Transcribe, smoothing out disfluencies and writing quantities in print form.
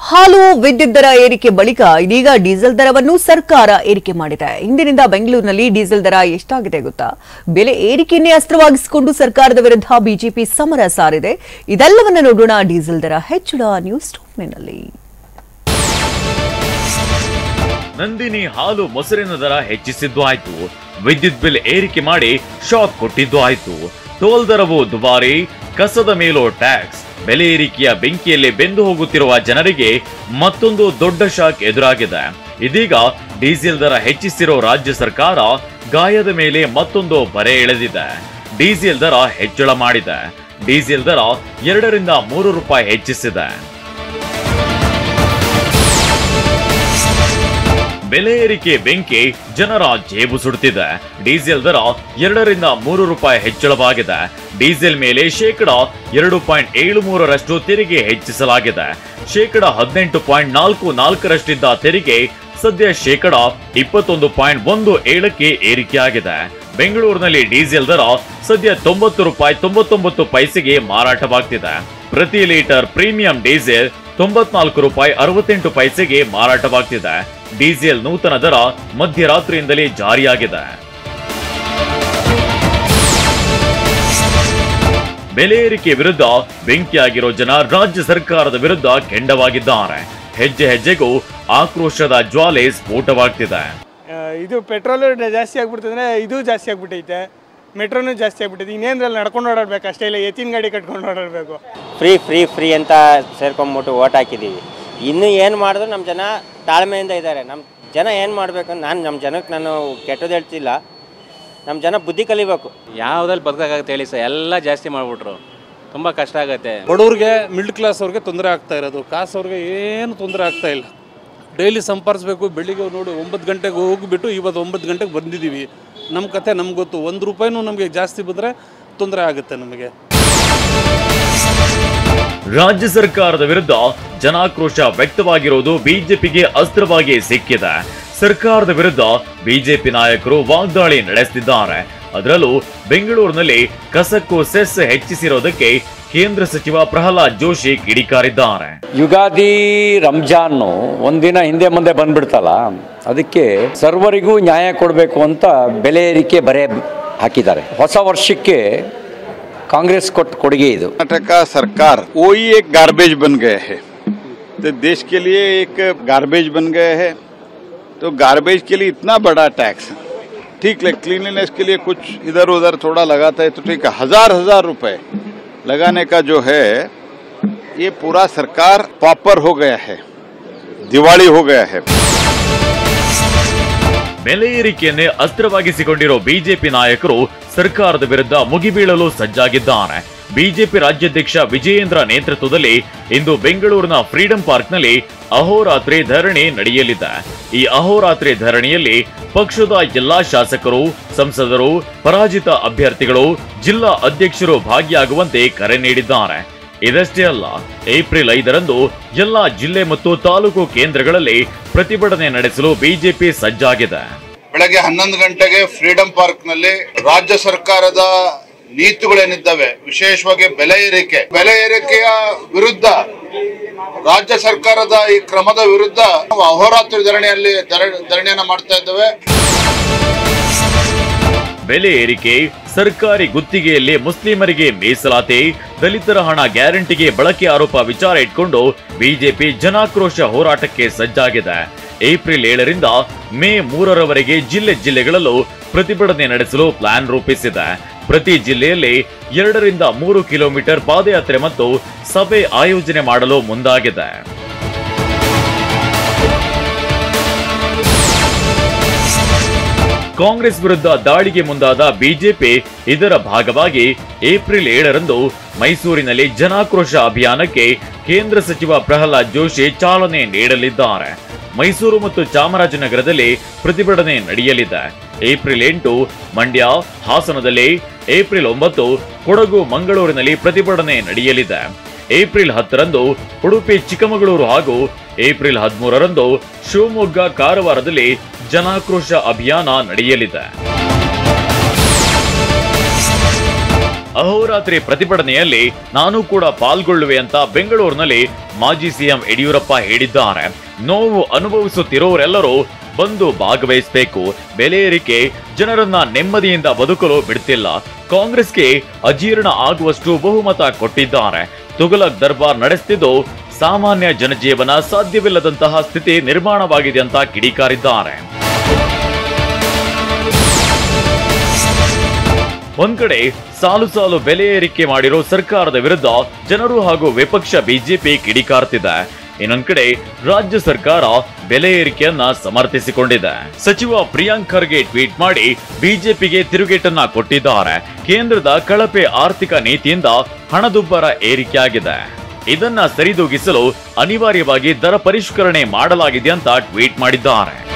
ಹಾಲು ವಿದ್ಯುತ್ ದರ ಏರಿಕೆ ಬಳಿಕ ಇದೀಗ ಡೀಸೆಲ್ ದರವನ್ನು ಸರ್ಕಾರ ಏರಿಕೆ ಮಾಡಿದೆ. ಇಂದಿನಿಂದ ಬೆಂಗಳೂರಿನಲ್ಲಿ ಡೀಸೆಲ್ ದರ ಎಷ್ಟಾಗಿದೆ ಗೊತ್ತಾ? ಬೆಲೆ ಏರಿಕೆಯನ್ನೇ ಅಸ್ತ್ರವಾಗಿಸಿಕೊಂಡು ಸರ್ಕಾರದ ವಿರುದ್ಧ ಬಿಜೆಪಿ ಸಮರ ಸಾರಿದೆ. ಇದೆಲ್ಲವನ್ನ ನೋಡೋಣ ಡೀಸೆಲ್ ದರ ಹೆಚ್ಚಳ ನ್ಯೂಸ್ ಟಾಪ್ನಲ್ಲಿ. ನಂದಿನಿ ಹಾಲು ಮೊಸರಿನ ದರ ಹೆಚ್ಚಿಸಿದ್ದು ಆಯ್ತು, ವಿದ್ಯುತ್ ಬಿಲ್ ಏರಿಕೆ ಮಾಡಿ ಶಾಕ್ ಕೊಟ್ಟಿದ್ದು ಆಯ್ತು, ಟೋಲ್ ದರವು ದುಬಾರಿ, ಕಸದ ಮೇಲೂ ಟ್ಯಾಕ್ಸ್, ಬೆಲೆ ಏರಿಕೆಯ ಬೆಂಕಿಯಲ್ಲಿ ಬೆಂದು ಹೋಗುತ್ತಿರುವ ಜನರಿಗೆ ಮತ್ತೊಂದು ದೊಡ್ಡ ಶಾಕ್ ಎದುರಾಗಿದೆ. ಇದೀಗ ಡೀಸೆಲ್ ದರ ಹೆಚ್ಚಿಸಿರೋ ರಾಜ್ಯ ಸರ್ಕಾರ ಗಾಯದ ಮೇಲೆ ಮತ್ತೊಂದು ಬರೆ ಎಳೆದಿದೆ. ಡೀಸೆಲ್ ದರ ಹೆಚ್ಚಳ ಮಾಡಿದೆ. ಡೀಸೆಲ್ ದರ 2 ರಿಂದ 3 ರೂಪಾಯಿ ಹೆಚ್ಚಿಸಿದೆ. ಬೆಲೆ ಏರಿಕೆ ಬೆಂಕಿ ಜನರ ಜೇಬು ಸುಡುತ್ತಿದೆ. ಡೀಸೆಲ್ ದರ 2 ರಿಂದ 3 ರೂಪಾಯಿ ಹೆಚ್ಚಳವಾಗಿದೆ. ಡೀಸೆಲ್ ಮೇಲೆ ಶೇಕಡ 2.73ರಷ್ಟು ತೆರಿಗೆ ಹೆಚ್ಚಿಸಲಾಗಿದೆ. ಶೇಕಡ 18.44ರಷ್ಟಿದ್ದ ತೆರಿಗೆ ಸದ್ಯ ಶೇಕಡ 21.17ಕ್ಕೆ ಏರಿಕೆಯಾಗಿದೆ. ಬೆಂಗಳೂರಿನಲ್ಲಿ ಡೀಸೆಲ್ ದರ ಸದ್ಯ 90 ರೂಪಾಯಿ 99 ಪೈಸೆಗೆ ಮಾರಾಟವಾಗ್ತಿದೆ. ಪ್ರತಿ ಲೀಟರ್ ಪ್ರೀಮಿಯಂ ಡೀಸೆಲ್ 94 ರೂಪಾಯಿ 68 ಪೈಸೆಗೆ ಮಾರಾಟವಾಗ್ತಿದೆ. ಡೀಸೆಲ್ ನೂತನ ದರ ಮಧ್ಯರಾತ್ರಿಯಿಂದಲೇ ಜಾರಿಯಾಗಿದೆ. ಬೆಲೆ ಏರಿಕೆ ವಿರುದ್ಧ ಬೆಂಕಿಯಾಗಿರೋ ಜನ ರಾಜ್ಯ ಸರ್ಕಾರದ ವಿರುದ್ಧ ಕೆಂಡವಾಗಿದ್ದಾರೆ. ಹೆಜ್ಜೆ ಹೆಜ್ಜೆಗೂ ಆಕ್ರೋಶದ ಜ್ವಾಲೆ ಸ್ಫೋಟವಾಗ್ತಿದೆ. ಇದು ಪೆಟ್ರೋಲ್ ಜಾಸ್ತಿ ಆಗ್ಬಿಡ್ತಂದ್ರೆ ಇದು ಜಾಸ್ತಿ ಆಗ್ಬಿಟ್ಟೈತೆ, ಮೆಟ್ರೋನು ಜಾಸ್ತಿ ಆಗ್ಬಿಟ್ಟೈತೆ. ಇನ್ನೇನ್ರಲ್ಲಿ ನಡ್ಕೊಂಡು ಓಡಾಡ್ಬೇಕು ಅಷ್ಟೇ, ಇಲ್ಲ ಎತ್ತಿನ ಗಾಡಿ ಕಟ್ಕೊಂಡು ಓಡಾಡಬೇಕು. ಫ್ರೀ ಫ್ರೀ ಫ್ರೀ ಅಂತ ಸೇರ್ಕೊಂಡ್ಬಿಟ್ಟು ಓಟ್ ಹಾಕಿದ್ದೀವಿ. ಇನ್ನೂ ಏನು ಮಾಡಿದ್ರು ನಮ್ಮ ಜನ ತಾಳ್ಮೆಯಿಂದ ಇದ್ದಾರೆ. ನಮ್ಮ ಜನ ಏನು ಮಾಡಬೇಕು, ನಮ್ಮ ಜನಕ್ಕೆ ನಾನು ಕೆಟ್ಟದ್ದು ಹೇಳ್ತಿಲ್ಲ, ನಮ್ಮ ಜನ ಬುದ್ಧಿ ಕಲಿಬೇಕು. ಯಾವುದ್ರಲ್ಲಿ ಬದುಕಾಗತ್ತೆ ಹೇಳಿ ಸರ್, ಎಲ್ಲ ಜಾಸ್ತಿ ಮಾಡಿಬಿಟ್ರು, ತುಂಬ ಕಷ್ಟ ಆಗುತ್ತೆ. ಬಡವ್ರಿಗೆ ಮಿಡ್ಲ್ ಕ್ಲಾಸ್ ಅವ್ರಿಗೆ ತೊಂದರೆ ಆಗ್ತಾ ಇರೋದು, ಕಾಸವ್ರಿಗೆ ಏನು ತೊಂದರೆ ಆಗ್ತಾ ಇಲ್ಲ. ಡೈಲಿ ಸಂಪಾದಿಸ್ಬೇಕು. ಬೆಳಿಗ್ಗೆ ನೋಡಿ 9 ಗಂಟೆಗೆ ಹೋಗಿಬಿಟ್ಟು ಇವತ್ತು 9 ಗಂಟೆಗೆ ಬಂದಿದ್ದೀವಿ. ನಮ್ಮ ಕತೆ ನಮ್ಗೆ ಗೊತ್ತು. 1 ರೂಪಾಯಿನೂ ನಮಗೆ ಜಾಸ್ತಿ ಬಂದರೆ ತೊಂದರೆ ಆಗುತ್ತೆ ನಮಗೆ. ರಾಜ್ಯ ಸರ್ಕಾರದ ವಿರುದ್ಧ ಜನಾಕ್ರೋಶ ವ್ಯಕ್ತವಾಗಿರೋದು ಬಿಜೆಪಿಗೆ ಅಸ್ತ್ರವಾಗಿ ಸಿಕ್ಕಿದೆ. ಸರ್ಕಾರದ ವಿರುದ್ಧ ಬಿಜೆಪಿ ನಾಯಕರು ವಾಗ್ದಾಳಿ ನಡೆಸುತ್ತಿದ್ದಾರೆ. ಅದರಲ್ಲೂ ಬೆಂಗಳೂರಿನಲ್ಲಿ ಕಸಕ್ಕೂ ಸೆಸ್ ಹೆಚ್ಚಿಸಿರೋದಕ್ಕೆ ಕೇಂದ್ರ ಸಚಿವ ಪ್ರಹ್ಲಾದ್ ಜೋಶಿ ಕಿಡಿಕಾರಿದ್ದಾರೆ. ಯುಗಾದಿ ರಂಜಾನ್ ಒಂದಿನ ಹಿಂದೆ ಮುಂದೆ ಬಂದ್ಬಿಡ್ತಲ್ಲ, ಅದಕ್ಕೆ ಸರ್ವರಿಗೂ ನ್ಯಾಯ ಕೊಡಬೇಕು ಅಂತ ಬೆಲೆ ಏರಿಕೆ ಬರೆ ಹಾಕಿದ್ದಾರೆ. ಹೊಸ ವರ್ಷಕ್ಕೆ कांग्रेस को कोड़गे इधर कर्नाटक का सरकार वही एक गार्बेज बन गए हैं, तो देश के लिए एक गार्बेज बन गए हैं. तो गार्बेज के लिए इतना बड़ा टैक्स, ठीक है, क्लीनलीनेस के लिए कुछ इधर उधर थोड़ा लगाता है तो ठीक है. 1000 रुपए लगाने का जो है, ये पूरा सरकार पॉपर हो गया है, दिवाली हो गया है. ಬೆಲೆ ಏರಿಕೆಯನ್ನೇ ಅಸ್ತ್ರವಾಗಿಸಿಕೊಂಡಿರೋ ಬಿಜೆಪಿ ನಾಯಕರು ಸರ್ಕಾರದ ವಿರುದ್ಧ ಮುಗಿಬೀಳಲು ಸಜ್ಜಾಗಿದ್ದಾರೆ. ಬಿಜೆಪಿ ರಾಜ್ಯಾಧ್ಯಕ್ಷ ವಿಜಯೇಂದ್ರ ನೇತೃತ್ವದಲ್ಲಿ ಇಂದು ಬೆಂಗಳೂರಿನ ಫ್ರೀಡಂ ಪಾರ್ಕ್ನಲ್ಲಿ ಅಹೋರಾತ್ರಿ ಧರಣಿ ನಡೆಯಲಿದೆ. ಈ ಅಹೋರಾತ್ರಿ ಧರಣಿಯಲ್ಲಿ ಪಕ್ಷದ ಎಲ್ಲಾ ಶಾಸಕರು, ಸಂಸದರು, ಪರಾಜಿತ ಅಭ್ಯರ್ಥಿಗಳು, ಜಿಲ್ಲಾ ಅಧ್ಯಕ್ಷರು ಭಾಗಿಯಾಗುವಂತೆ ಕರೆ ನೀಡಿದ್ದಾರೆ. ಇದಷ್ಟೇ ಅಲ್ಲ, ಏಪ್ರಿಲ್ 5ರಂದು ಎಲ್ಲಾ ಜಿಲ್ಲೆ ಮತ್ತು ತಾಲೂಕು ಕೇಂದ್ರಗಳಲ್ಲಿ ಪ್ರತಿಭಟನೆ ನಡೆಸಲು ಬಿಜೆಪಿ ಸಜ್ಜಾಗಿದೆ. ಬೆಳಗ್ಗೆ 11 ಗಂಟೆಗೆ ಫ್ರೀಡಂ ಪಾರ್ಕ್ ನಲ್ಲಿ ರಾಜ್ಯ ಸರ್ಕಾರದ ನೀತಿಗಳೇನಿದ್ದಾವೆ, ವಿಶೇಷವಾಗಿ ಬೆಲೆ ಏರಿಕೆಯ ವಿರುದ್ಧ, ರಾಜ್ಯ ಸರ್ಕಾರದ ಈ ಕ್ರಮದ ವಿರುದ್ಧ ಅಹೋರಾತ್ರಿ ಧರಣಿಯನ್ನ ಮಾಡ್ತಾ ಇದ್ದೇವೆ. ಬೆಲೆ ಏರಿಕೆ, ಸರ್ಕಾರಿ ಗುತ್ತಿಗೆಯಲ್ಲಿ ಮುಸ್ಲಿಮರಿಗೆ ಮೀಸಲಾತಿ, ದಲಿತರ ಹಣ ಗ್ಯಾರಂಟಿಗೆ ಬಳಕೆ ಆರೋಪ ವಿಚಾರ ಇಟ್ಕೊಂಡು ಬಿಜೆಪಿ ಜನಾಕ್ರೋಶ ಹೋರಾಟಕ್ಕೆ ಸಜ್ಜಾಗಿದೆ. ಏಪ್ರಿಲ್ 7ರಿಂದ ಮೇ 3ರವರೆಗೆ ಜಿಲ್ಲೆಗಳಲ್ಲೂ ಪ್ರತಿಭಟನೆ ನಡೆಸಲು ಪ್ಲಾನ್ ರೂಪಿಸಿದೆ. ಪ್ರತಿ ಜಿಲ್ಲೆಯಲ್ಲಿ 2 ರಿಂದ 3 ಕಿಲೋಮೀಟರ್ ಪಾದಯಾತ್ರೆ ಮತ್ತು ಸಭೆ ಆಯೋಜನೆ ಮಾಡಲು ಮುಂದಾಗಿದೆ. ಕಾಂಗ್ರೆಸ್ ವಿರುದ್ಧ ದಾಳಿಗೆ ಮುಂದಾದ ಬಿಜೆಪಿ ಇದರ ಭಾಗವಾಗಿ ಏಪ್ರಿಲ್ 7ರಂದು ಮೈಸೂರಿನಲ್ಲಿ ಜನಾಕ್ರೋಶ ಅಭಿಯಾನಕ್ಕೆ ಕೇಂದ್ರ ಸಚಿವ ಪ್ರಹ್ಲಾದ್ ಜೋಶಿ ಚಾಲನೆ ನೀಡಲಿದ್ದಾರೆ. ಮೈಸೂರು ಮತ್ತು ಚಾಮರಾಜನಗರದಲ್ಲಿ ಪ್ರತಿಭಟನೆ ನಡೆಯಲಿದೆ. ಏಪ್ರಿಲ್ 8 ಮಂಡ್ಯ, ಹಾಸನದಲ್ಲಿ, ಏಪ್ರಿಲ್ 9 ಕೊಡಗು, ಮಂಗಳೂರಿನಲ್ಲಿ ಪ್ರತಿಭಟನೆ ನಡೆಯಲಿದೆ. ಏಪ್ರಿಲ್ 10ರಂದು ಉಡುಪಿ, ಚಿಕ್ಕಮಗಳೂರು ಹಾಗೂ ಏಪ್ರಿಲ್ 13ರಂದು ಶಿವಮೊಗ್ಗ, ಕಾರವಾರದಲ್ಲಿ ಜನಾಕ್ರೋಶ ಅಭಿಯಾನ ನಡೆಯಲಿದೆ. ಅಹೋರಾತ್ರಿ ಪ್ರತಿಭಟನೆಯಲ್ಲಿ ನಾನು ಕೂಡ ಪಾಲ್ಗೊಳ್ಳುವೆ ಅಂತ ಬೆಂಗಳೂರಿನಲ್ಲಿ ಮಾಜಿ ಸಿಎಂ ಯಡಿಯೂರಪ್ಪ ಹೇಳಿದ್ದಾರೆ. ನೋವು ಅನುಭವಿಸುತ್ತಿರುವವರೆಲ್ಲರೂ ಬಂದು ಭಾಗವಹಿಸಬೇಕು. ಬೆಲೆ ಏರಿಕೆ ಜನರನ್ನ ನೆಮ್ಮದಿಯಿಂದ ಬದುಕಲು ಬಿಡ್ತಿಲ್ಲ. ಕಾಂಗ್ರೆಸ್ಗೆ ಅಜೀರ್ಣ ಆಗುವಷ್ಟು ಬಹುಮತ ಕೊಟ್ಟಿದ್ದಾರೆ. ತುಘಲಕ್ ದರ್ಬಾರ್ ನಡೆಸುತ್ತಿದ್ದು ಸಾಮಾನ್ಯ ಜನಜೀವನ ಸಾಧ್ಯವಿಲ್ಲದಂತಹ ಸ್ಥಿತಿ ನಿರ್ಮಾಣವಾಗಿದೆ ಅಂತ ಕಿಡಿಕಾರಿದ್ದಾರೆ. ಒಂದ್ ಕಡೆ ಸಾಲು ಸಾಲು ಬೆಲೆ ಏರಿಕೆ ಮಾಡಿರೋ ಸರ್ಕಾರದ ವಿರುದ್ಧ ಜನರು ಹಾಗೂ ವಿಪಕ್ಷ ಬಿಜೆಪಿ ಕಿಡಿಕಾರ್ತಿದೆ. ಇನ್ನೊಂದ್ ಕಡೆ ರಾಜ್ಯ ಸರ್ಕಾರ ಬೆಲೆ ಏರಿಕೆಯನ್ನ ಸಮರ್ಥಿಸಿಕೊಂಡಿದೆ. ಸಚಿವ ಪ್ರಿಯಾಂಕ್ ಖರ್ಗೆ ಟ್ವೀಟ್ ಮಾಡಿ ಬಿಜೆಪಿಗೆ ತಿರುಗೇಟನ್ನ ಕೊಟ್ಟಿದ್ದಾರೆ. ಕೇಂದ್ರದ ಕಳಪೆ ಆರ್ಥಿಕ ನೀತಿಯಿಂದ ಹಣದುಬ್ಬರ ಏರಿಕೆಯಾಗಿದೆ. ಇದನ್ನ ಸರಿದೂಗಿಸಲು ಅನಿವಾರ್ಯವಾಗಿ ದರ ಪರಿಷ್ಕರಣೆ ಮಾಡಲಾಗಿದೆ ಅಂತ ಟ್ವೀಟ್ ಮಾಡಿದ್ದಾರೆ.